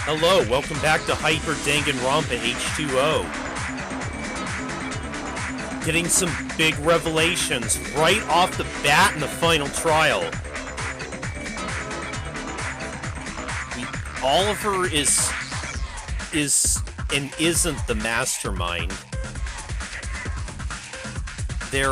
Hello, welcome back to Hyper Danganronpa H20. Getting some big revelations right off the bat in the final trial. Oliver is and isn't the mastermind. They're,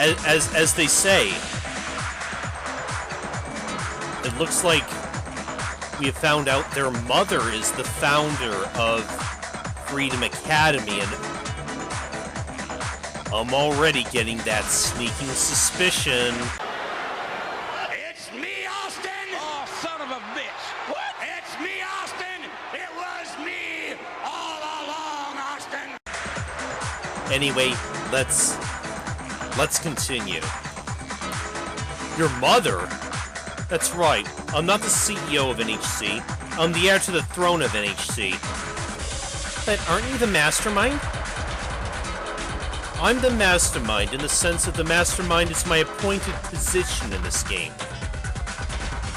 as they say, it looks like we have found out their mother is the founder of Freedom Academy, and I'm already getting that sneaking suspicion. It's me, Austin! Oh, son of a bitch! What? It's me, Austin! It was me all along, Austin! Anyway, let's continue. Your mother? That's right. I'm not the CEO of NHC. I'm the heir to the throne of NHC. But aren't you the mastermind? I'm the mastermind in the sense that the mastermind is my appointed position in this game.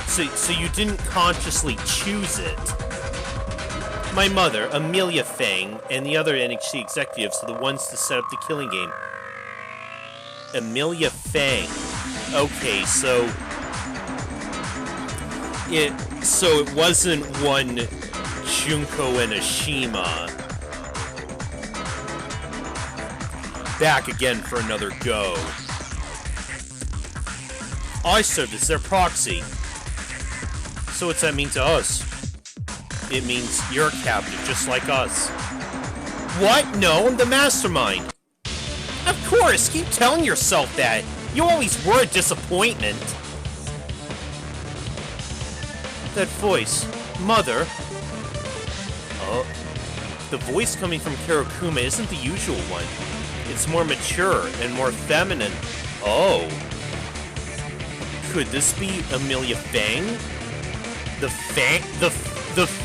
So you didn't consciously choose it. My mother, Amelia Fang, and the other NHC executives are the ones to set up the killing game. Amelia Fang. Okay, so it wasn't one Junko and Ashima. Back again for another go. I served as their proxy. So what's that mean to us? It means you're a captive just like us. What? No, I'm the mastermind. Of course, keep telling yourself that. You always were a disappointment. That voice. Mother. Oh. The voice coming from Kirakuma isn't the usual one. It's more mature and more feminine. Oh. Could this be Amelia Fang? The Fang? The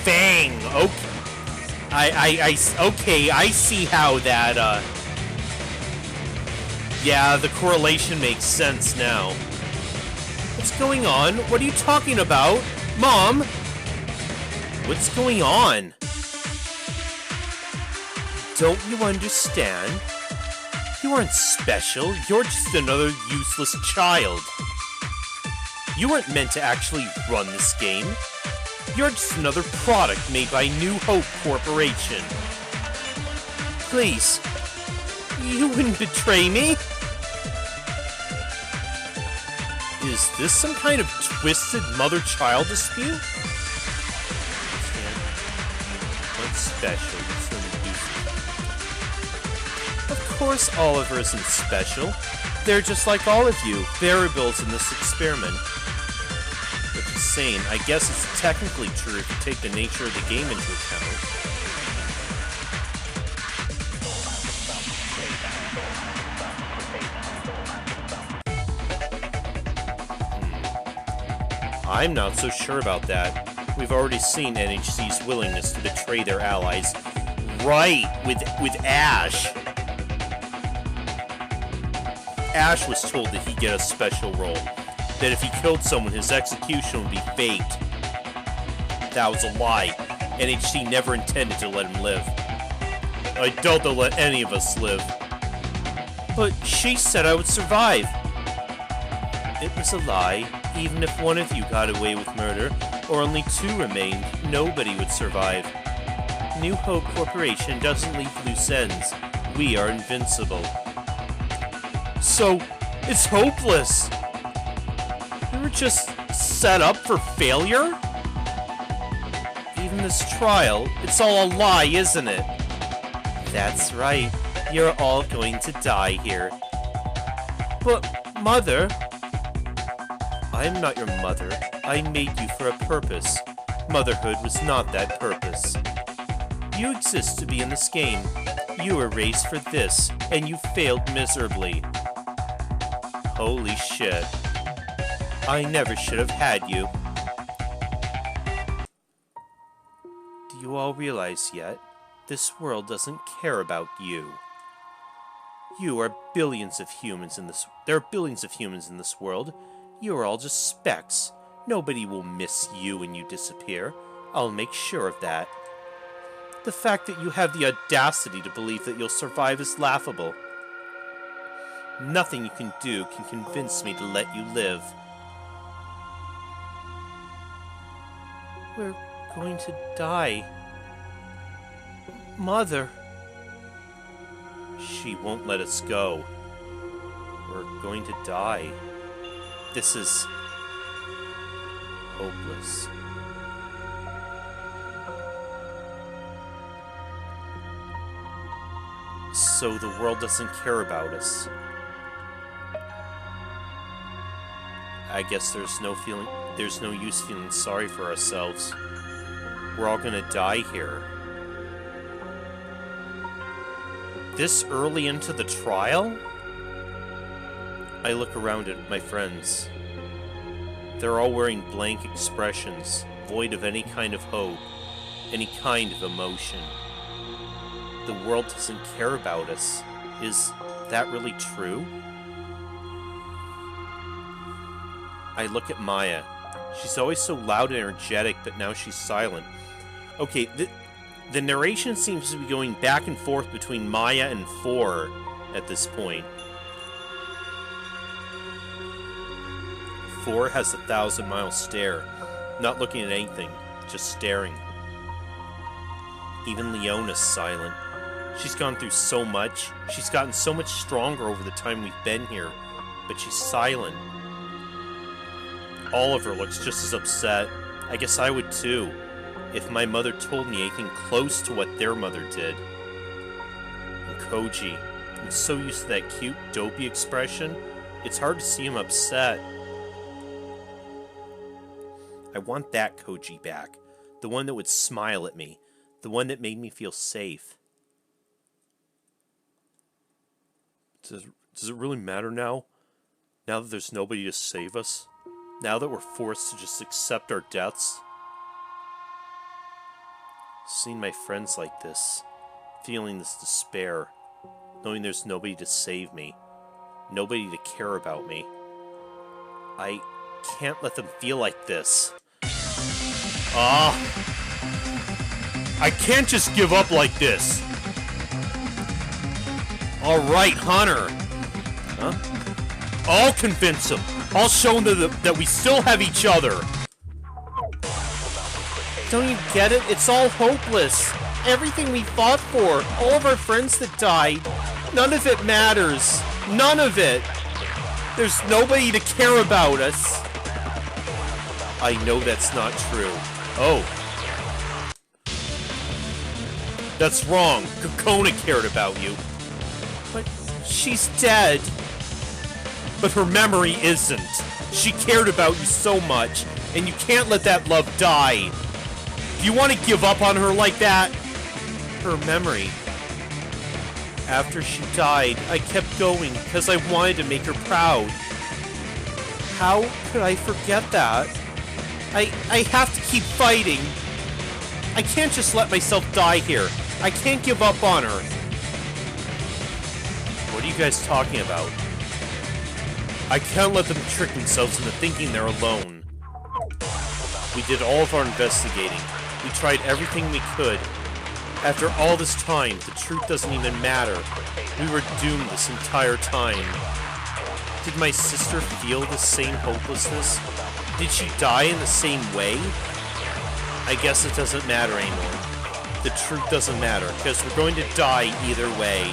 Fang. Okay, I see how that, yeah, the correlation makes sense now. What's going on? What are you talking about? Mom? What's going on? Don't you understand? You aren't special. You're just another useless child. You weren't meant to actually run this game. You're just another product made by New Hope Corporation. Please. You wouldn't betray me? Is this some kind of twisted mother-child dispute? What's special? Of course Oliver isn't special. They're just like all of you, variables in this experiment. But the same, I guess it's technically true if you take the nature of the game into account. I'm not so sure about that. We've already seen NHC's willingness to betray their allies. Right, with Ash. Ash was told that he'd get a special role. That if he killed someone, his execution would be faked. That was a lie. NHC never intended to let him live. I doubt they'll let any of us live. But she said I would survive. It was a lie. Even if one of you got away with murder, or only two remained, nobody would survive. New Hope Corporation doesn't leave loose ends. We are invincible. So, it's hopeless! We were just set up for failure? Even this trial, it's all a lie, isn't it? That's right. You're all going to die here. But, Mother... I'm not your mother. I made you for a purpose. Motherhood was not that purpose. You exist to be in this game. You were raised for this, and you failed miserably. Holy shit. I never should have had you. Do you all realize yet? This world doesn't care about you. You are billions of humans in this... There are billions of humans in this world. You are all just specks. Nobody will miss you when you disappear. I'll make sure of that. The fact that you have the audacity to believe that you'll survive is laughable. Nothing you can do can convince me to let you live. We're going to die. Mother. She won't let us go. We're going to die. This is... hopeless. So the world doesn't care about us. I guess there's no use feeling sorry for ourselves. We're all gonna die here. This early into the trial? I look around at my friends. They're all wearing blank expressions, void of any kind of hope, any kind of emotion. The world doesn't care about us. Is that really true? I look at Maya. She's always so loud and energetic, but now she's silent. Okay, the narration seems to be going back and forth between Maya and 4 at this point. 4 has a 1,000-mile stare, not looking at anything, just staring. Even Leona's silent. She's gone through so much. She's gotten so much stronger over the time we've been here, but she's silent. Oliver looks just as upset. I guess I would too, if my mother told me anything close to what their mother did. And Koji, I'm so used to that cute, dopey expression, it's hard to see him upset. I want that Koji back. The one that would smile at me. The one that made me feel safe. Does it really matter now? Now that there's nobody to save us? Now that we're forced to just accept our deaths? Seeing my friends like this, feeling this despair, knowing there's nobody to save me, nobody to care about me. I can't let them feel like this. I can't just give up like this. Alright, Hunter. Huh? I'll convince him. I'll show them that we still have each other. Don't you get it? It's all hopeless. Everything we fought for, all of our friends that died, none of it matters. None of it. There's nobody to care about us. I know that's not true. Oh. That's wrong. Kokona cared about you. But she's dead. But her memory isn't. She cared about you so much, and you can't let that love die. Do you want to give up on her like that? Her memory. After she died, I kept going because I wanted to make her proud. How could I forget that? I have to keep fighting. I can't just let myself die here. I can't give up on her. What are you guys talking about? I can't let them trick themselves into thinking they're alone. We did all of our investigating. We tried everything we could. After all this time, the truth doesn't even matter. We were doomed this entire time. Did my sister feel the same hopelessness? Did she die in the same way? I guess it doesn't matter anymore. The truth doesn't matter, because we're going to die either way.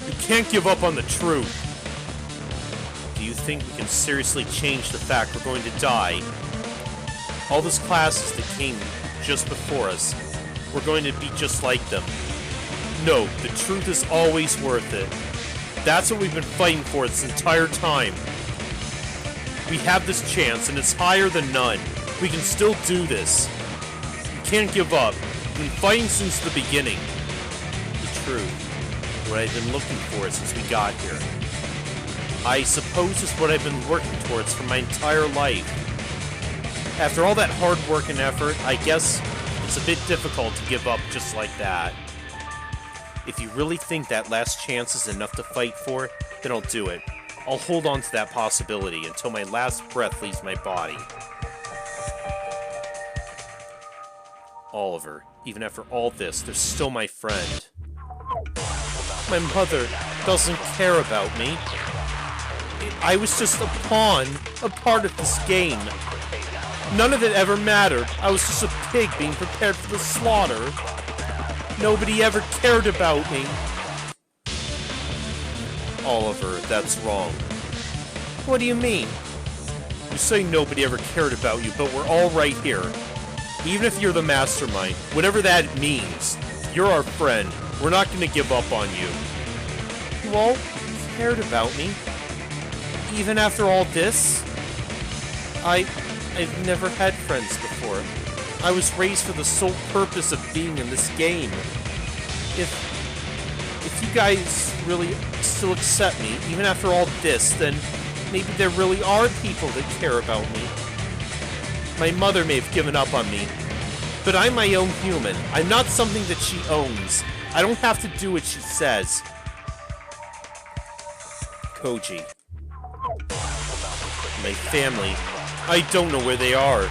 You can't give up on the truth. Do you think we can seriously change the fact we're going to die? All those classes that came just before us, we're going to be just like them. No, the truth is always worth it. That's what we've been fighting for this entire time. We have this chance, and it's higher than none. We can still do this. We can't give up. We've been fighting since the beginning. The truth. What I've been looking for since we got here. I suppose it's what I've been working towards for my entire life. After all that hard work and effort, I guess it's a bit difficult to give up just like that. If you really think that last chance is enough to fight for, then I'll do it. I'll hold on to that possibility until my last breath leaves my body. Oliver, even after all this, they're still my friend. My mother doesn't care about me. I was just a pawn, a part of this game. None of it ever mattered. I was just a pig being prepared for the slaughter. Nobody ever cared about me. Oliver, that's wrong. What do you mean? You say nobody ever cared about you, but we're all right here. Even if you're the mastermind, whatever that means, you're our friend. We're not going to give up on you. You all cared about me? Even after all this? I've never had friends before. I was raised for the sole purpose of being in this game. If you guys really still accept me, even after all this, then maybe there really are people that care about me. My mother may have given up on me, but I'm my own human. I'm not something that she owns. I don't have to do what she says. Koji. My family. I don't know where they are.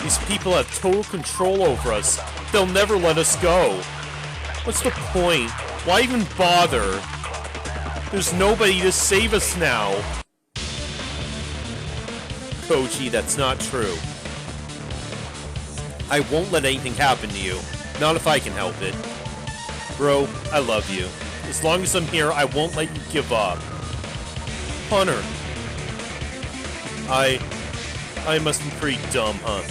These people have total control over us. They'll never let us go. What's the point? Why even bother? There's nobody to save us now. Koji, that's not true. I won't let anything happen to you. Not if I can help it. Bro, I love you. As long as I'm here, I won't let you give up. Hunter. I must be pretty dumb, huh?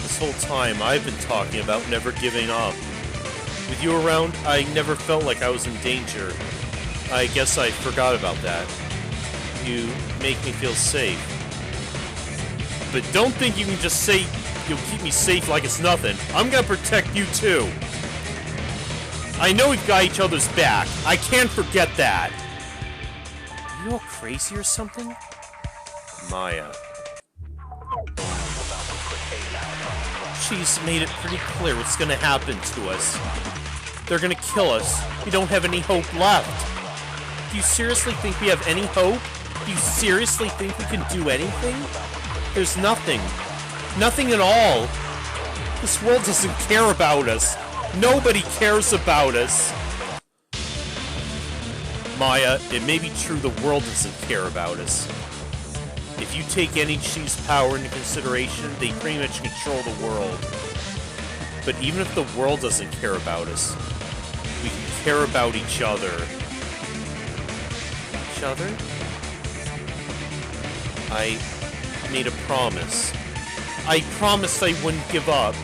This whole time, I've been talking about never giving up. With you around, I never felt like I was in danger. I guess I forgot about that. You make me feel safe. But don't think you can just say you'll keep me safe like it's nothing. I'm gonna protect you too. I know we've got each other's back. I can't forget that. Are you all crazy or something? Maya. She's made it pretty clear what's gonna happen to us. They're gonna kill us. We don't have any hope left. Do you seriously think we have any hope? Do you seriously think we can do anything? There's nothing. Nothing at all. This world doesn't care about us. Nobody cares about us. Maya, it may be true the world doesn't care about us. If you take NHC's power into consideration, they pretty much control the world. But even if the world doesn't care about us, we can care about each other. Each other? I made a promise. I promised I wouldn't give up.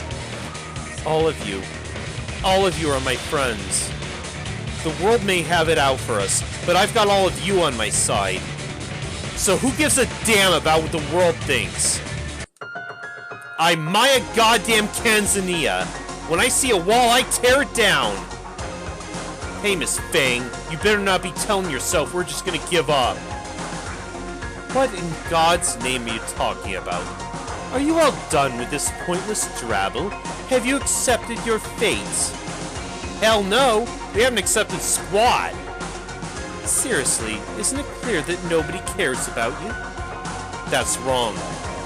All of you are my friends. The world may have it out for us, but I've got all of you on my side. So who gives a damn about what the world thinks? I'm Maya goddamn Tanzania. When I see a wall, I tear it down. Hey, Miss Fang, you better not be telling yourself we're just gonna give up. What in God's name are you talking about? Are you all done with this pointless drabble? Have you accepted your fate? Hell no, we haven't accepted squat. Seriously, isn't it clear that nobody cares about you? That's wrong.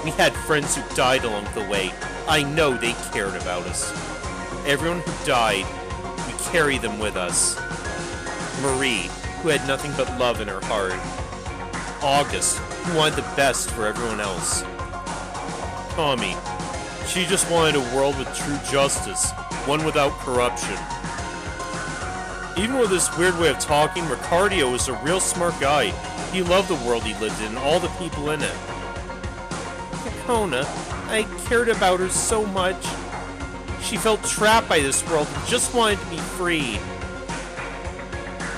We had friends who died along the way. I know they cared about us. Everyone who died, we carry them with us. Marie, who had nothing but love in her heart. August, who wanted the best for everyone else. Tommy, she just wanted a world with true justice, one without corruption. Even with this weird way of talking, Ricardio was a real smart guy. He loved the world he lived in and all the people in it. Kakona, I cared about her so much. She felt trapped by this world and just wanted to be free.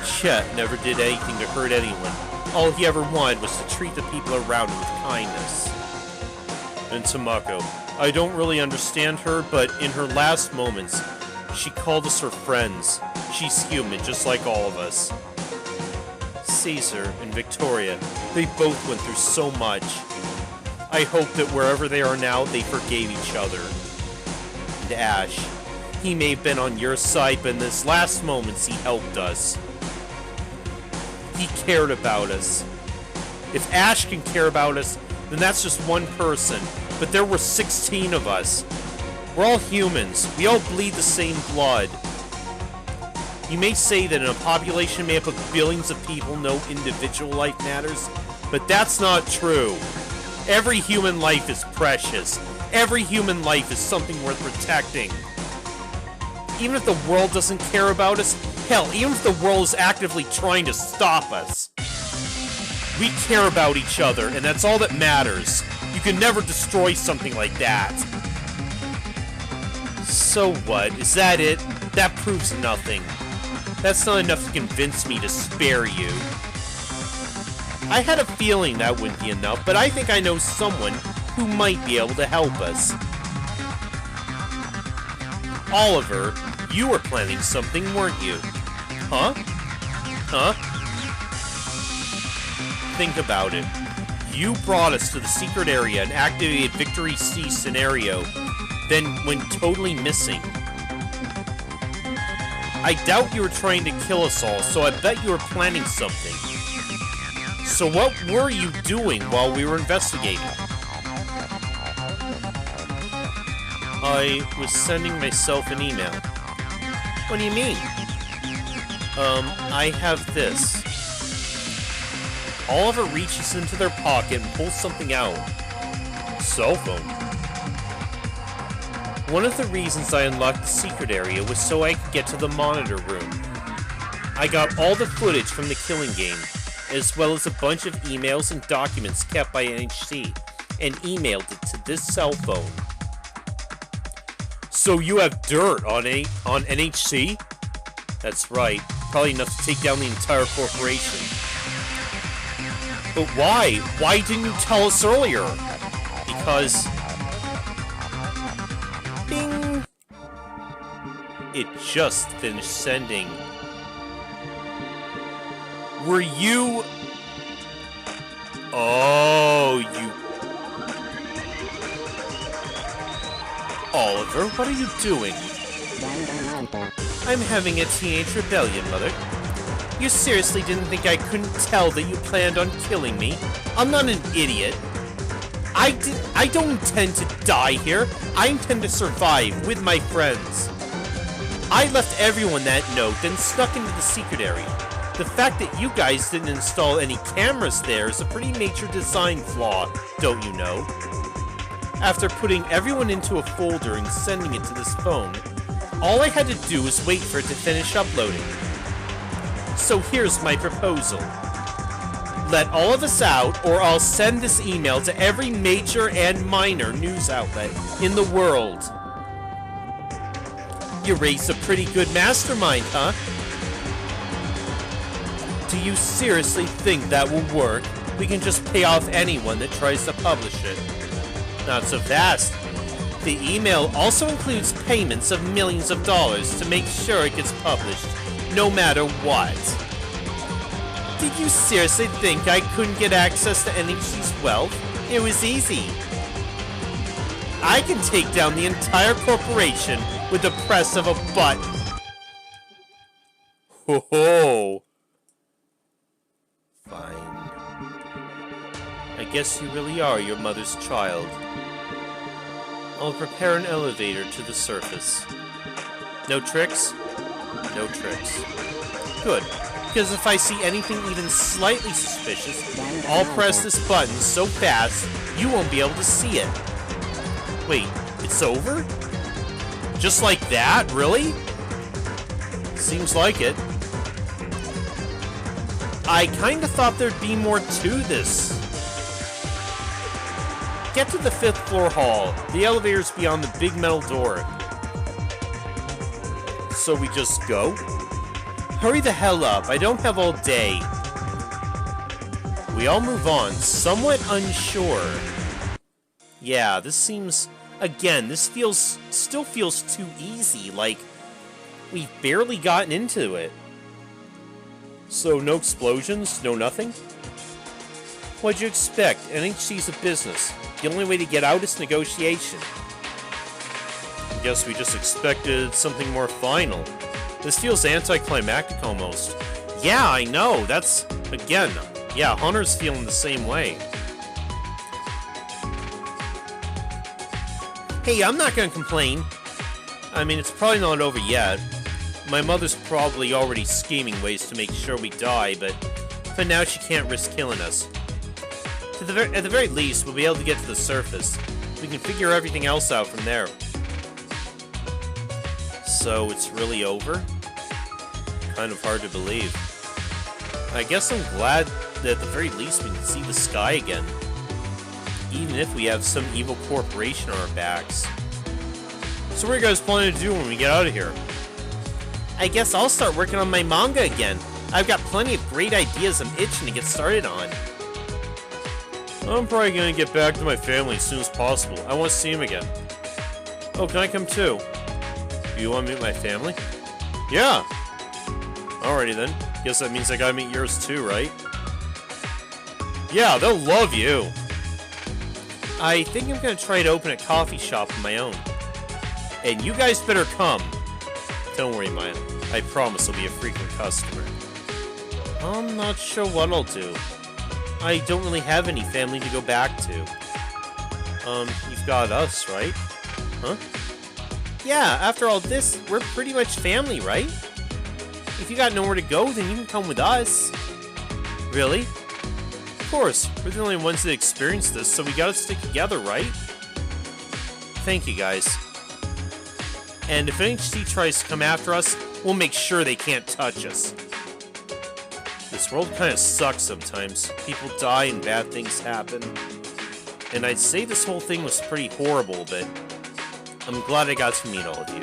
Chet never did anything to hurt anyone. All he ever wanted was to treat the people around him with kindness. And Tamako, I don't really understand her, but in her last moments, she called us her friends. She's human, just like all of us. Caesar and Victoria, they both went through so much. I hope that wherever they are now, they forgave each other. And Ash, He may have been on your side, but in his last moments, he helped us. He cared about us. If Ash can care about us, then that's just one person. But there were 16 of us. We're all humans. We all bleed the same blood. You may say that in a population made up of billions of people, no individual life matters, but that's not true. Every human life is precious. Every human life is something worth protecting. Even if the world doesn't care about us, hell, even if the world is actively trying to stop us, we care about each other, and that's all that matters. You can never destroy something like that. So what? Is that it? That proves nothing. That's not enough to convince me to spare you. I had a feeling that wouldn't be enough, but I think I know someone who might be able to help us. Oliver, you were planning something, weren't you? Huh? Huh? Think about it. You brought us to the secret area and activated Victory C scenario, then went totally missing. I doubt you were trying to kill us all, so I bet you were planning something. So what were you doing while we were investigating? I was sending myself an email. What do you mean? I have this. Oliver reaches into their pocket and pulls something out. Cell phone. One of the reasons I unlocked the secret area was so I could get to the monitor room. I got all the footage from the killing game, as well as a bunch of emails and documents kept by NHC, and emailed it to this cell phone. So you have dirt on NHC? That's right, probably enough to take down the entire corporation. But why? Why didn't you tell us earlier? Because... Bing! It just finished sending. Were you... Oh, you... Oliver, what are you doing? I'm having a teenage rebellion, Mother. You seriously didn't think I couldn't tell that you planned on killing me? I'm not an idiot. I don't intend to die here. I intend to survive with my friends. I left everyone that note, then snuck into the secret area. The fact that you guys didn't install any cameras there is a pretty major design flaw, don't you know? After putting everyone into a folder and sending it to this phone, all I had to do was wait for it to finish uploading. So here's my proposal. Let all of us out, or I'll send this email to every major and minor news outlet in the world. You raised a pretty good mastermind, huh? Do you seriously think that will work? We can just pay off anyone that tries to publish it. Not so fast. The email also includes payments of millions of dollars to make sure it gets published, no matter what. Did you seriously think I couldn't get access to NHC's wealth? It was easy. I can take down the entire corporation with the press of a button. Ho ho! Fine. I guess you really are your mother's child. I'll prepare an elevator to the surface. No tricks? No tricks. Good. Because if I see anything even slightly suspicious, I'll press this button so fast, you won't be able to see it. Wait, it's over? Just like that? Really? Seems like it. I kinda thought there'd be more to this. Get to the 5th floor hall. The elevator's beyond the big metal door. So we just go? Hurry the hell up, I don't have all day. We all move on, somewhat unsure. Yeah, this seems... Again, this still feels too easy, like we've barely gotten into it. So no explosions, no nothing? What'd you expect? NHC's a business. The only way to get out is negotiation. guess we just expected something more final. This feels anticlimactic almost. Yeah, I know. That's, again, yeah, Hunter's feeling the same way. Hey, I'm not gonna complain. I mean, it's probably not over yet. My mother's probably already scheming ways to make sure we die, but for now she can't risk killing us. At the very least, we'll be able to get to the surface. We can figure everything else out from there. So it's really over? Kind of hard to believe. I guess I'm glad that at the very least we can see the sky again. Even if we have some evil corporation on our backs. So what are you guys planning to do when we get out of here? I guess I'll start working on my manga again. I've got plenty of great ideas I'm itching to get started on. I'm probably gonna get back to my family as soon as possible. I want to see him again. Oh, can I come too? Do you want to meet my family? Yeah! Alrighty then. Guess that means I gotta meet yours too, right? Yeah, they'll love you! I think I'm gonna try to open a coffee shop of my own. And you guys better come. Don't worry, Maya. I promise I'll be a frequent customer. I'm not sure what I'll do. I don't really have any family to go back to. You've got us, right? Huh? Yeah, after all this, we're pretty much family, right? If you got nowhere to go, then you can come with us. Really? Of course, we're the only ones that experienced this, so we gotta stick together, right? Thank you, guys. And if NHT tries to come after us, we'll make sure they can't touch us. This world kind of sucks sometimes. People die and bad things happen. And I'd say this whole thing was pretty horrible, but I'm glad I got to meet all of you.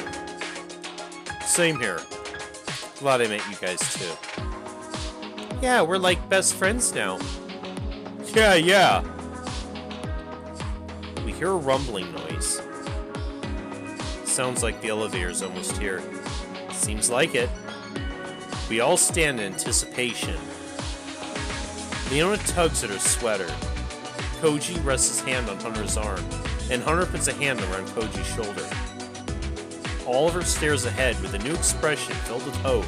Same here. Glad I met you guys too. Yeah, we're like best friends now. Yeah. We hear a rumbling noise. Sounds like the elevator's almost here. Seems like it. We all stand in anticipation. Leona tugs at her sweater. Koji rests his hand on Hunter's arm, and Hunter puts a hand around Koji's shoulder. Oliver stares ahead with a new expression filled with hope.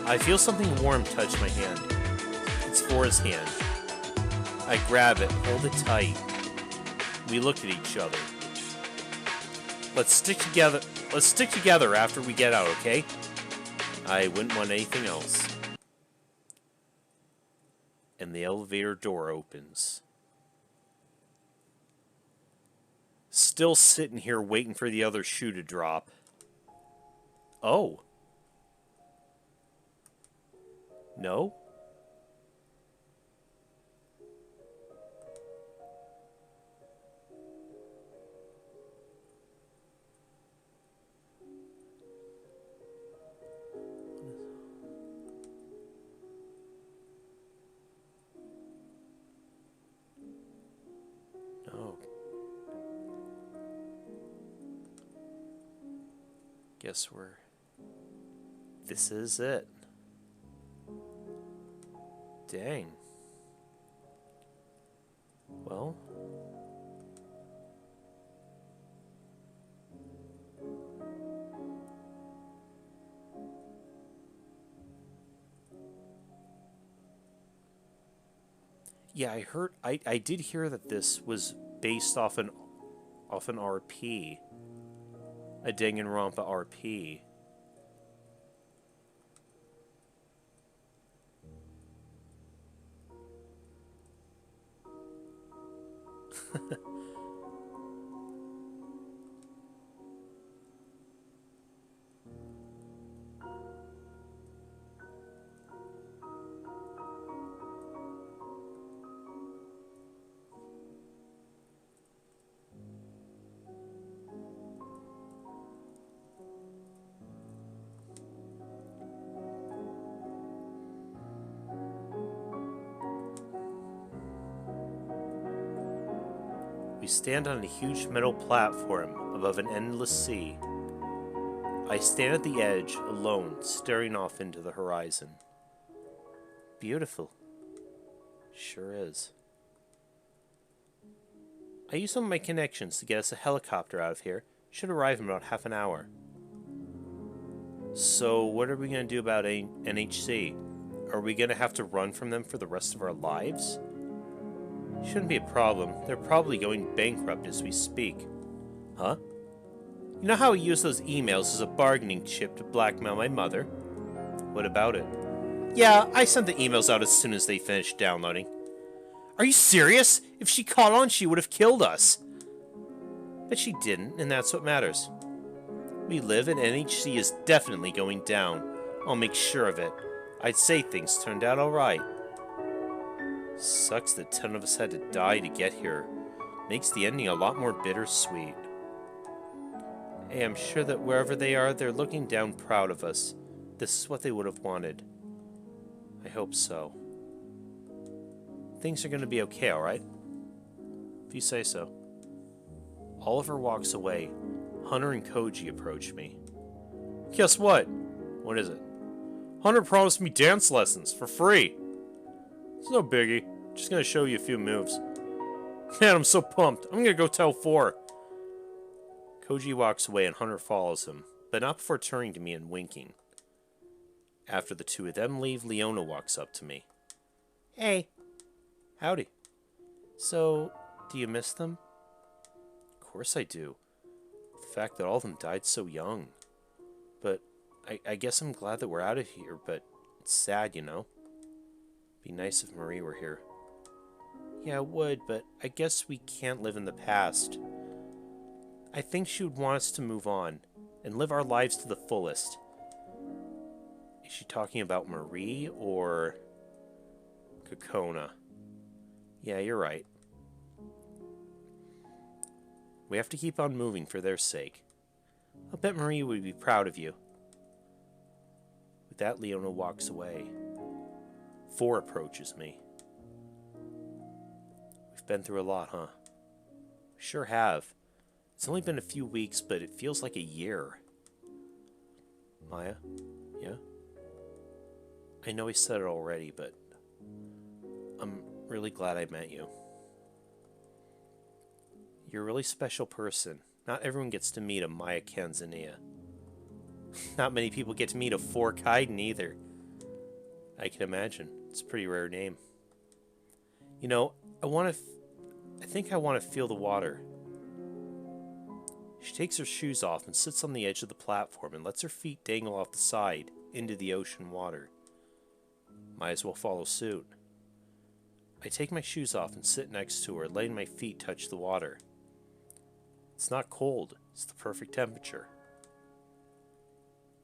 I feel something warm touch my hand. It's Fora's hand. I grab it, hold it tight. We look at each other. Let's stick together after we get out, okay? I wouldn't want anything else. And the elevator door opens. Still sitting here waiting for the other shoe to drop. Oh. No? Guess this is it. Dang. Well. Yeah, I did hear that this was based off an RP. A Danganronpa RP. We stand on a huge metal platform above an endless sea. I stand at the edge, alone, staring off into the horizon. Beautiful. Sure is. I use some of my connections to get us a helicopter out of here, Should arrive in about half an hour. So, what are we going to do about NHC? Are we going to have to run from them for the rest of our lives? Shouldn't be a problem. They're probably going bankrupt as we speak. Huh? You know how we use those emails as a bargaining chip to blackmail my mother? What about it? Yeah, I sent the emails out as soon as they finished downloading. Are you serious? If she caught on, she would have killed us. But she didn't, and that's what matters. We live, and NHC is definitely going down. I'll make sure of it. I'd say things turned out alright. Sucks that 10 of us had to die to get here. Makes the ending a lot more bittersweet. Hey, I'm sure that wherever they are, they're looking down proud of us. This is what they would have wanted. I hope so. Things are going to be okay, alright? If you say so. Oliver walks away. Hunter and Koji approach me. Guess what? What is it? Hunter promised me dance lessons for free. It's no biggie. Just gonna show you a few moves. Man, I'm so pumped. I'm gonna go tell 4. Koji walks away and Hunter follows him, but not before turning to me and winking. After the two of them leave, Leona walks up to me. Hey. Howdy. So, do you miss them? Of course I do. The fact that all of them died so young. But I guess I'm glad that we're out of here, but it's sad, you know? Be nice if Marie were here. Yeah, it would, but I guess we can't live in the past. I think she would want us to move on and live our lives to the fullest. Is she talking about Marie or Kokona? Yeah, you're right. We have to keep on moving for their sake. I'll bet Marie would be proud of you. With that, Leona walks away. 4 approaches me. We've been through a lot, huh? We sure have. It's only been a few weeks, but it feels like a year. Maya? Yeah? I know he said it already, but I'm really glad I met you. You're a really special person. Not everyone gets to meet a Maya Kanzania. Not many people get to meet a 4 Kaiden either. I can imagine. It's a pretty rare name. You know, I think I want to feel the water. She takes her shoes off and sits on the edge of the platform and lets her feet dangle off the side into the ocean water. Might as well follow suit. I take my shoes off and sit next to her, letting my feet touch the water. It's not cold. It's the perfect temperature.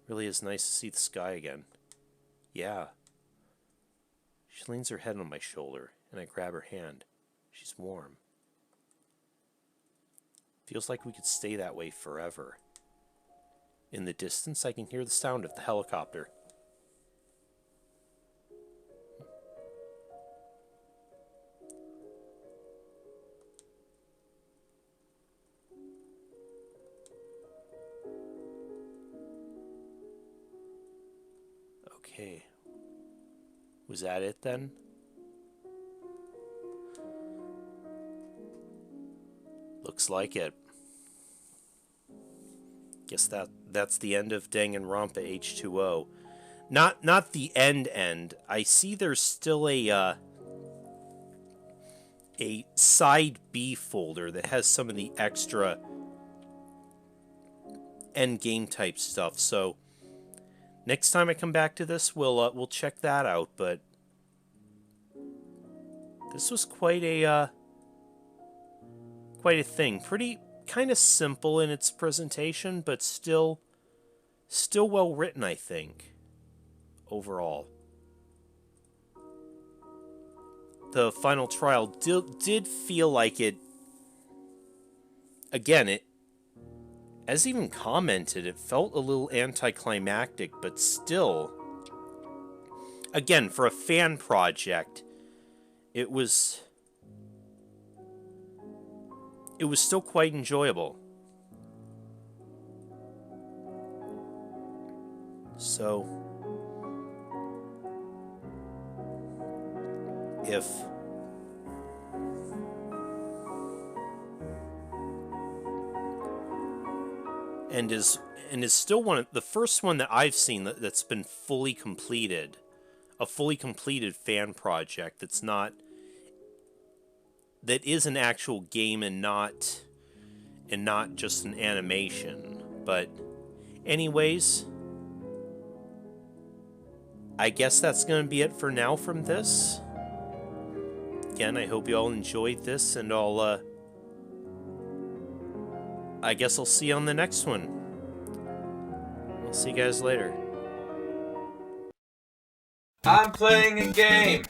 Really is nice to see the sky again. Yeah. She leans her head on my shoulder, and I grab her hand. She's warm. Feels like we could stay that way forever. In the distance, I can hear the sound of the helicopter. Okay. Was that it then? Looks like it. Guess that's the end of Danganronpa H20. Not the end. I see there's still a side B folder that has some of the extra end game type stuff. So next time I come back to this, we'll check that out. But this was quite a thing. Pretty kind of simple in its presentation, but still well written, I think. Overall, the final trial did feel like it. Again, it, as even commented, it felt a little anticlimactic, but still, again, for a fan project, it was still quite enjoyable. So, if and is still one of the first one that I've seen that's been fully completed, a fully completed fan project that is an actual game and not just an animation. But anyways, I guess that's going to be it for now from this. Again, I hope you all enjoyed this, and I guess I'll see you on the next one. I'll see you guys later. I'm playing a game.